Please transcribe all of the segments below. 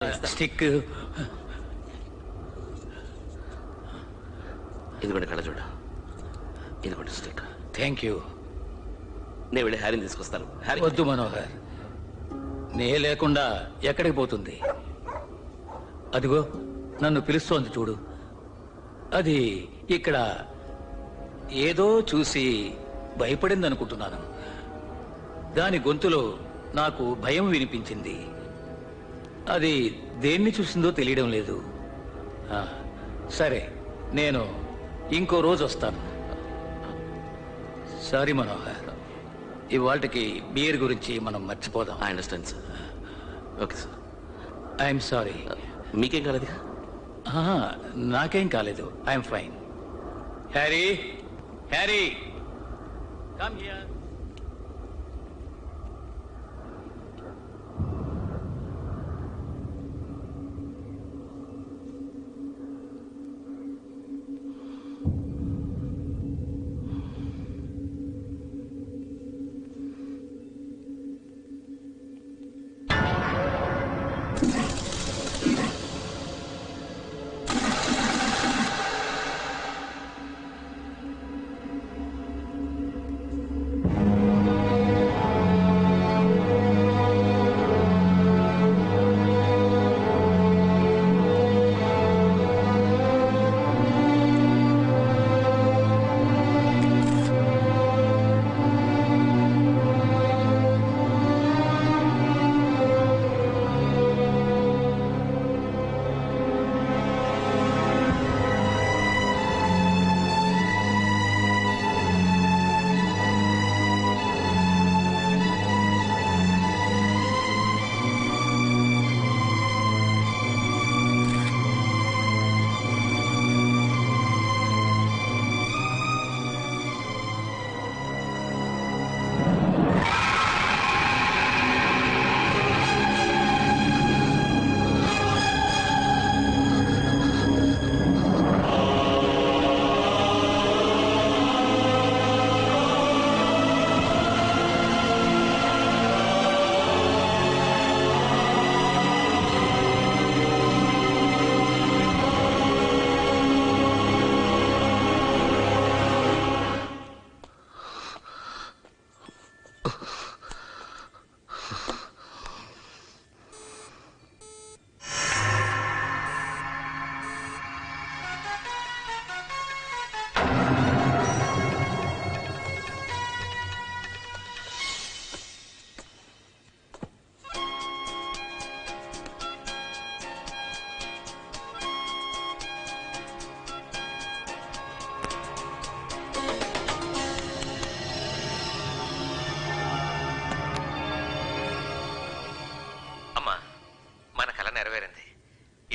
Stick ఇదిగోండి కళ్ళజోడు, ఇదిగోండి స్టిక్. Thank you. నేను వెళ్ళి హ్యారీని తీసుకొస్తాను. హ్యారీ వద్దు మనోహర్, నే లేకుండా ఎక్కడికి పోతుంది? అదిగో నన్ను పిలుస్తోంది చూడు. అది ఇక్కడ ఏదో చూసి భయపడింది అనుకుంటున్నాను. దాని గొంతులో నాకు భయం వినిపించింది. అది దేన్ని చూసిందో తెలియడం లేదు. సరే, నేను ఇంకో రోజు వస్తాను. సారీ మనోహర్, ఇవాళకి బియర్ గురించి మనం మర్చిపోదాం. I understand sir. Okay sir. I'm sorry. మీకేం కాలేదు? నాకేం కాలేదు. I'm fine. Harry, Harry, come here.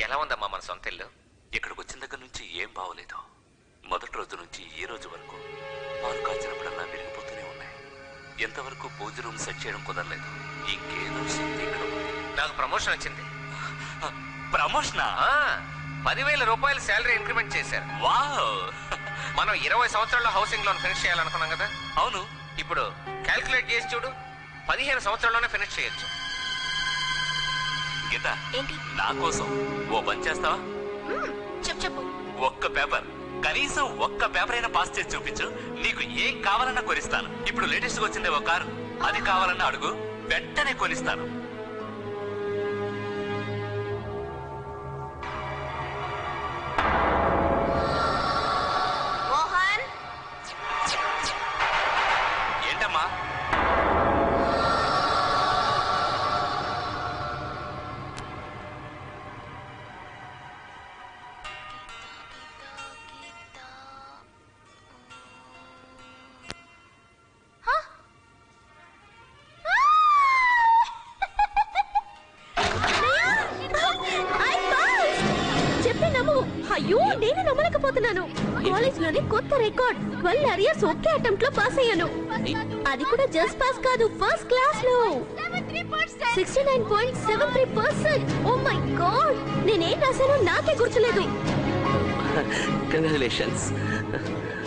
ఎలా ఉందమ్మా మన సొంత ఇల్లు? ఇక్కడికి వచ్చిన దగ్గర నుంచి ఏం బాగోలేదు. మొదటి రోజు నుంచి ఈ రోజు వరకు పాలు కాచినప్పుడల్లా విరిగిపోతూనే ఉన్నాయి. ఎంతవరకు పూజ రూమ్ సెట్ చేయడం కుదరలేదు. ఇంకేదో శక్తి ఇక్కడ ఉంది. నాకు ప్రమోషన్ వచ్చింది. ప్రమోషనా? 10,000 రూపాయలు శాలరీ ఇంక్రిమెంట్ చేశారు. వావ్! మనం 20 సంవత్సరాల్లో హౌసింగ్ లోన్ ఫినిష్ చేయాలనుకున్నాం కదా. అవును. ఇప్పుడు క్యాల్కులేట్ చేసి చూడు, 15 సంవత్సరాల్లోనే ఫినిష్ చేయొచ్చు. గీత, నా కోసం ఓ పని చేస్తావా? చెప్పు. ఒక్క పేపర్, కనీసం ఒక్క పేపర్ అయినా పాస్ చేసి చూపించు. నీకు ఏం కావాలన్నా కొనిస్తాను. ఇప్పుడు లేటెస్ట్ గా వచ్చిందే ఓ కారు, అది కావాలన్నా అడుగు, వెంటనే కొనిస్తాను. మోహన్, ఏంటమ్మా? అయ్యో నేను నమ్మలేకపోతున్నాను. కాలేజ్ లోనే కొత్త రికార్డ్, 12 అరియర్స్ ఒకే అటెంప్ట్ లో పాస్ అయ్యాను. అది కూడా జస్ట్ పాస్ కాదు, ఫస్ట్ క్లాస్ లో 69.73%. ఓ మై గాడ్, నేనేం రాశానో నాకే గుర్తులేదు. కంగ్రాచులేషన్స్.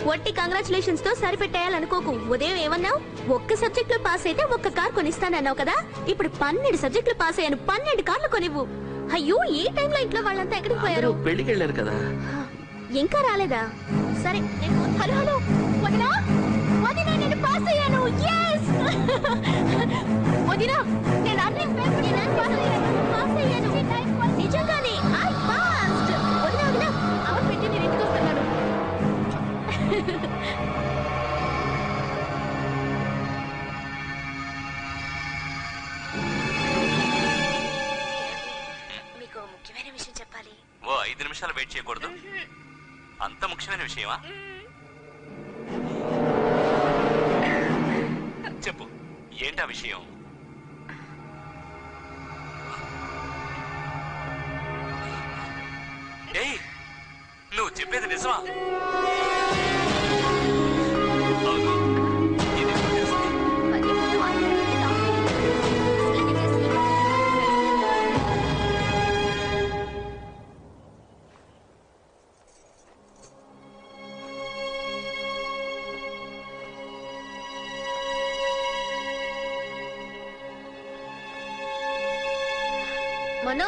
వట్టి కంగ్రాచులేషన్స్ తో సరిపెట్టేయాలనుకోకు. ఉదయం ఏమన్నావు? ఒక్క సబ్జెక్ట్ లో పాస్ అయితే ఒక్క కార్ కొనిస్తానన్నావు కదా. ఇప్పుడు 12 సబ్జెక్టులు పాస్ అయ్యాను, 12 కార్లు కొనివ్వు. అయ్యో ఈ టైంలో ఇంట్లో వాళ్ళంతా ఎక్కడికి పోయారు? పెళ్లికి వెళ్ళారు కదా. ఇంకా రాలేదా? సరే హలో హలో వదినా వదినా నేను పాస్ అయ్యాను. yes వదినా నేను అన్ని పేపర్స్ పాస్ అయ్యాను. నిజంగానే ఐ పాస్డ్. వదినా వదినా అవర్ పెట్టి నేను ఇంటికి వస్తున్నాను. మీకు ముఖ్యమైన విషయం చెప్పాలి. ఓ 5 నిమిషాలు వెయిట్ చేయకూడదు? అంత ముఖ్యమైన విషయమా? చెప్పు, ఏంటా విషయం? ఏయ్, నువ్వు చెప్పేది నిజమా? అవును, ఇది ఎప్పుడు తెలిసింది? మనో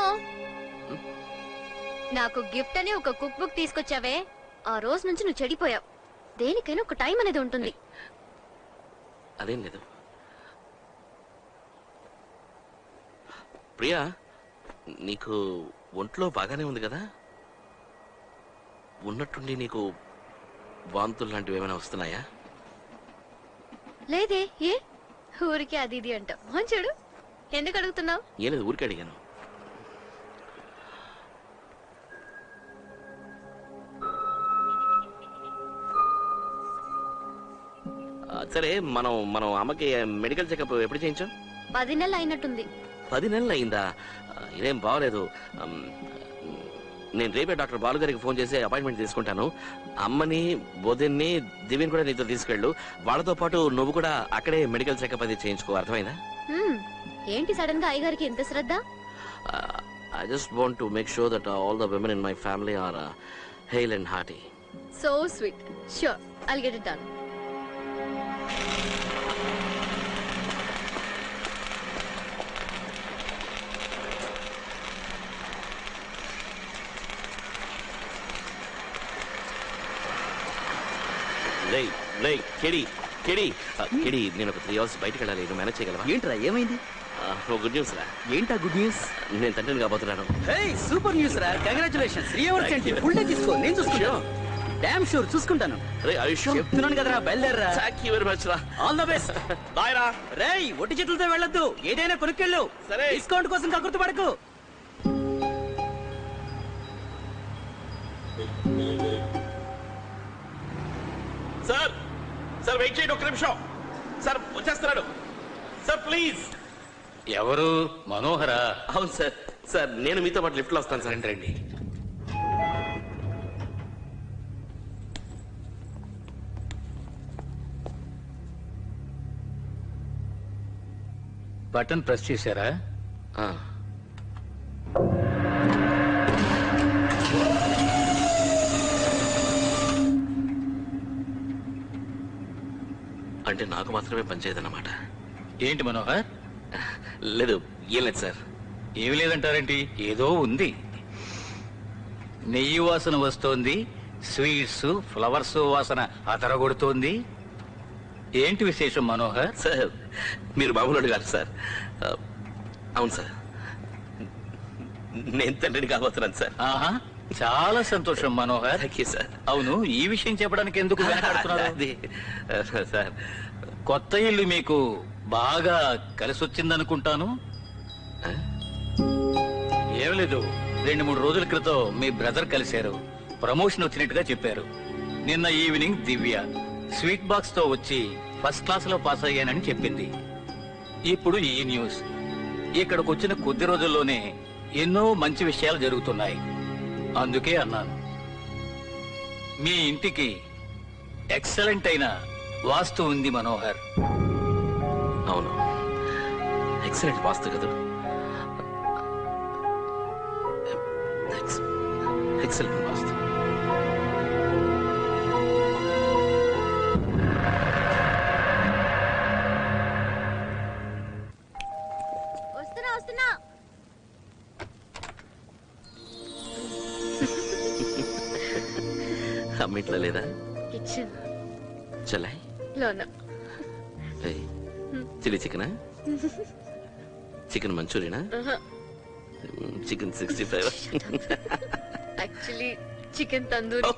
నాకు గిఫ్ట్ అని ఒక కుక్ బుక్ తీసుకొచ్చావే, ఆ రోజు నుంచి నువ్వు చెడిపోయావు. దేనికైనా ఒక టైం అనేది ఉంటుంది. అదేం లేదు ప్రియా, నీకు ఒంట్లో బాగానే ఉంది కదా? ఉన్నట్టుండి నీకు వాంతులు లాంటివి ఏమైనా వస్తున్నాయా? లేదే, ఏ ఊరికి అది ఇది అంటావు. చూడు, ఎందుకు అడుగుతున్నావు? ఏం లేదు, ఊరికి అడిగాను. సరే, మనం మనం అమ్మకి మెడికల్ చెకప్ ఎప్పుడు చేయించాం? 10 నెలలు అయినట్టుంది. 10 నెలలు అయిందా? ఇదేం బాగలేదు. నేను రేపే డాక్టర్ బాలు గారికి ఫోన్ చేసి అపాయింట్మెంట్ తీసుకుంటాను. అమ్మని, బొదిన్ని, దివ్యని కూడా నీతో తీసుకెళ్ళు. వాళ్ళతో పాటు నువ్వు కూడా అక్కడే మెడికల్ చెకప్ అది చేయించుకో. అర్థమైందా? ఏంటి సడన్ గా అయ్యగారికి ఎంత శ్రద్ధ? I just want to make sure that all the women in my family are hale and hearty. So sweet. Sure, I'll get it done. KD, నేను ఒక 3 hours బయటకు వెళ్ళాలి. నువ్వు మేనేజ్ చేయగలవా? ఏంట్రా ఏమైంది? గుడ్ న్యూస్ రా. ఏంటా గుడ్ న్యూస్? నేను తండ్రిని కాబోతున్నాను. సూపర్ న్యూస్ రా, కంగ్రాచులేషన్స్. 3 hours ఏంటి, ఫుల్ డే తీసుకో, నేను చూసుకుంటాను. డామ్ షూర్ చూసుకుంటాను. చెప్తున్నాను కదరా, బయలుదేరరా. థాంక్ యూ వెరీ మచ్ రా. All the best. బాయ్ రా. రేయ్, ఒట్టి చేతులతో వెళ్ళొద్దు, ఏదైనా కొనుక్కెళ్ళు. సరే. డిస్కౌంట్ కోసం కకృతి పడకు. సార్, సార్ వెయిట్ చేయండి ఒక్క నిమిషం. సార్ వచ్చేస్తున్నాడు. Sir please. ఎవరు? మనోహరా? అవును సార్. సార్ నేను మీతో పాటు లిఫ్ట్లో వస్తాను సార్. రండి. బటన్ ప్రెస్ చేశారా? అంటే నాకు మాత్రమే పనిచేయదన్నమాట. ఏంటి మనోహర్? లేదు, ఏం లేదు సార్. ఏమి లేదంటారేంటి? ఏదో ఉంది. నెయ్యి వాసన వస్తోంది, స్వీట్స్, ఫ్లవర్స్ వాసన అదరగొడుతోంది. ఏంటి విశేషం మనోహర్? సార్ మీరు బాబులోడు గారు సార్. అవును సార్, నేను తండ్రిని కాబోతున్నాను సార్. ఆహా, చాలా సంతోషం మనోహర్. Thank you sir. అవును, ఈ విషయం చెప్పడానికి ఎందుకు వెనకాడుతున్నారు? అది సార్, కొత్త ఇల్లు మీకు బాగా కలిసొచ్చిందనుకుంటాను. ఏం లేదు, 2-3 రోజుల క్రితం మీ బ్రదర్ కలిశారు. ప్రమోషన్ వచ్చినట్టుగా చెప్పారు. నిన్న ఈవినింగ్ దివ్య స్వీట్ బాక్స్ తో వచ్చి ఫస్ట్ క్లాస్ లో పాస్ అయ్యానని చెప్పింది. ఇప్పుడు ఈ న్యూస్. ఇక్కడికి వచ్చిన కొద్ది రోజుల్లోనే ఎన్నో మంచి విషయాలు జరుగుతున్నాయి. అందుకే అన్నాను, మీ ఇంటికి ఎక్సలెంట్ అయిన వాస్తు ఉంది మనోహర్. అవును, ఎక్సలెంట్ వాస్తు కదా. ఎక్సలెంట్ వాస్తు. వస్తున్నా. అమ్మిట్లో లేదా? కిచెన్ చలాయ్ లోన. చిల్లీ చికెనా? చికెన్ మంచూరియనా? Chicken 65? Actually chicken tandoori.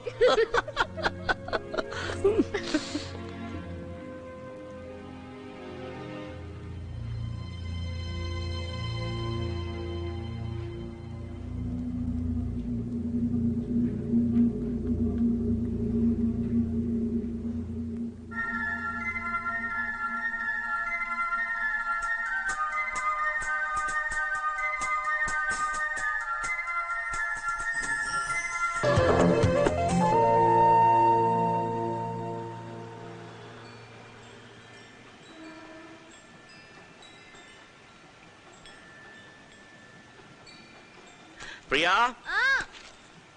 Priya,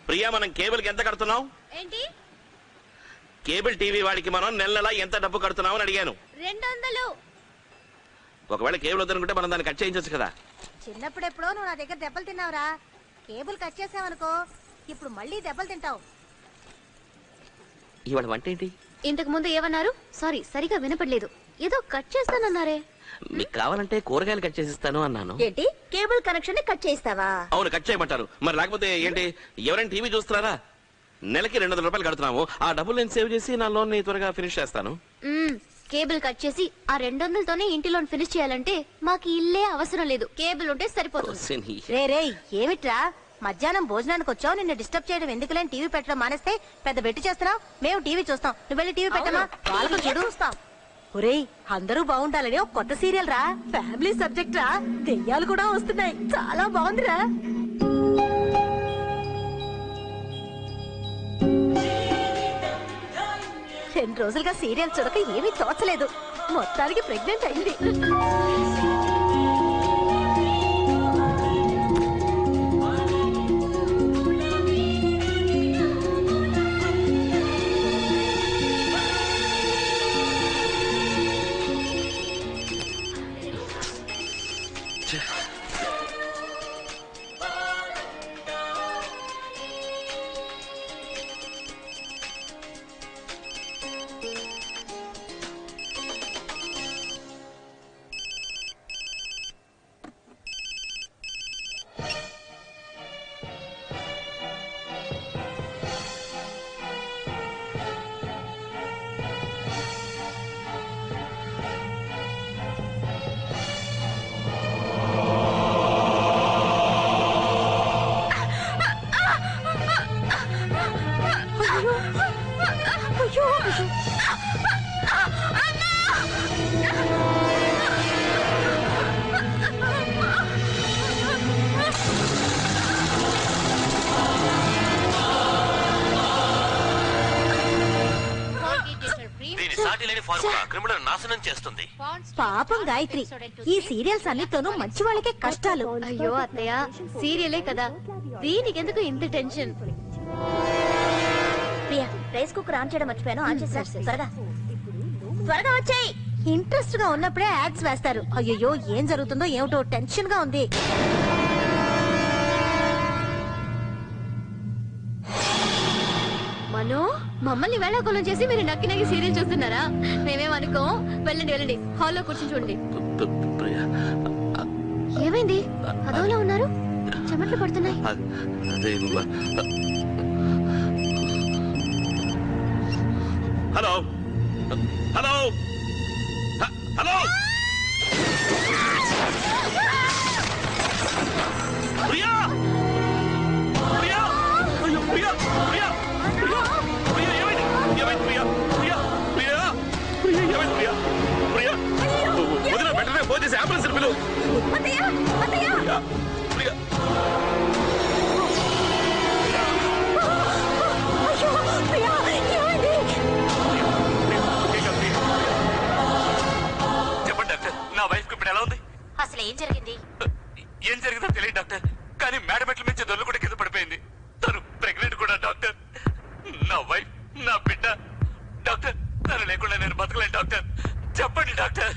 Priya, మనం కేబుల్ కి ఎంత కడుతున్నాం? ఏంటి? కేబుల్ టీవీ వాడికి మనం నెల ఎంత డబ్బు కడుతున్నాం అని అడిగాను. 200. ఒకవేళ కేబుల్ వద్దనుకుంటే మనం దాన్ని కట్ చేయించవచ్చు కదా. చిన్నప్పుడు ఎప్పుడో నువ్వు నా దగ్గర దెబ్బలు తిన్నావురా. కేబుల్ కట్ చేసావనుకో ఇప్పుడు మళ్ళీ దెబ్బలు తింటావు. ఇవాళ వంట ఏంటి? ఇంతకు ముందు ఏమన్నారు? సారీ, సరిగా వినపడలేదు. ఏదో కట్ చేస్తానన్నారే. మీకు కావాలంటే కూరగాయలు కట్ చేసిస్తాను అన్నాను. ఏంటి కేబుల్ కనెక్షన్ కట్ చేస్తావా? అవును, కట్ చేయమంటారు. మరి లేకపోతే ఏంటి? ఎవరైనా టీవీ చూస్తున్నారా? నెలకి 200 రూపాయలు కడుతున్నాము. ఆ డబ్బులు నేను సేవ్ చేసి నా లోన్ ని త్వరగా ఫినిష్ చేస్తాను. కేబుల్ కట్ చేసి ఆ 200తోనే ఇంటి లోన్ ఫినిష్ చేయాలంటే మాకు ఇల్లే అవసరం లేదు. కేబుల్ ఉంటే సరిపోతుంది. రే ఏమిట్రా మధ్యాహ్నం భోజనానికి వచ్చావు? నిన్ను డిస్టర్బ్ చేయడం ఎందుకులే? టీవీ పెట్టడం మానేస్తే పెద్ద బెట్టి చేస్తున్నావు. మేము టీవీ చూస్తాం, నువ్వు వెళ్ళి టీవీ పెట్టమా? వాళ్ళకు చెడు చూస్తాం. ఒరేయ్, అందరూ బాగుండాలని ఒక కొత్త సీరియల్ రా, ఫ్యామిలీ సబ్జెక్ట్ రా, దెయ్యాలు కూడా వస్తున్నాయి, చాలా బాగుందిరా. రెండు రోజులుగా సీరియల్ చూడక ఏమీ తోచలేదు. మొత్తానికి ప్రెగ్నెంట్ అయింది. పాపం గాయత్రి, ఈ సీరియల్స్ అన్నిట్లోనూ మంచి వాళ్ళకే కష్టాలు. అయ్యో అత్తయ్య, సీరియలే కదా, దీనికి ఎందుకు ఇంత tension? Priya, rice cooker on చేయడం మర్చిపోయాను, ఆన్ చేసి త్వరగా త్వరగా వచ్చాయి. ఇంట్రెస్ట్ గా ఉన్నప్పుడే యాడ్స్ వేస్తారు. అయ్యో, ఏం జరుగుతుందో ఏమిటో టెన్షన్ గా ఉంది. మనో, మమ్మల్ని వేళాకోళం చేసి మీరు నక్కి నక్కి సీరియల్ చూస్తున్నారా? మేమేమనుకో. వెళ్ళండి వెళ్ళండి, హాల్లో కూర్చొని చూడండి. ఏమైంది? అదోలా ఉన్నారు, చెమట్లు పడుతున్నాయి. Hello hello hello, Priya Priya, అయ్యో ప్రియా ప్రియా ప్రియా ప్రియా, ఏమైంది? ఏమైంది ప్రియా? ప్రియా ప్రియా ప్రియా, ఏమైంది ప్రియా? ప్రియా వదిన, వెంటనే ఫోన్ చేసి అంబులెన్స్ పిలువు. ప్రియా ప్రియా, చెప్పండి డాక్టర్, నా వైఫ్ కి ఇప్పుడు ఎలా ఉంది? అసలు ఏం జరిగింది? ఏం జరిగిందో తెలియదు డాక్టర్, కానీ మేడమెట్ల నుంచి దొల్లు కూడా కింద పడిపోయింది. తను ప్రెగ్నెంట్ కూడా డాక్టర్. నా వైఫ్, నా బిడ్డ డాక్టర్. తను లేకుండా నేను బతకలేను డాక్టర్. చెప్పండి డాక్టర్.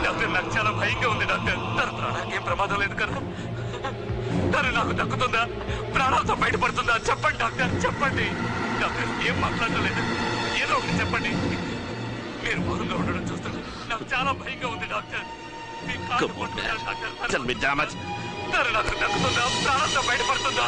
డాక్టర్, నాకు చాలా భయంగా ఉంది డాక్టర్. తన ప్రాణానికి ఏం ప్రమాదం లేదు కదా? తను నాకు దక్కుతుందా? ప్రాణాలతో బయటపడుతుందా? చెప్పండి డాక్టర్, చెప్పండి. డాక్టర్ ఏం మాట్లాడలేదు, ఏదో ఒకటి చెప్పండి. మీరు మౌనంగా ఉండడం చూస్తాను, నాకు చాలా భయంగా ఉంది డాక్టర్. మీ కాళ్ళు పట్టుకుంటాను డాక్టర్. తను నాకు దక్కుతుందా? ప్రాణాలతో బయటపడుతుందా?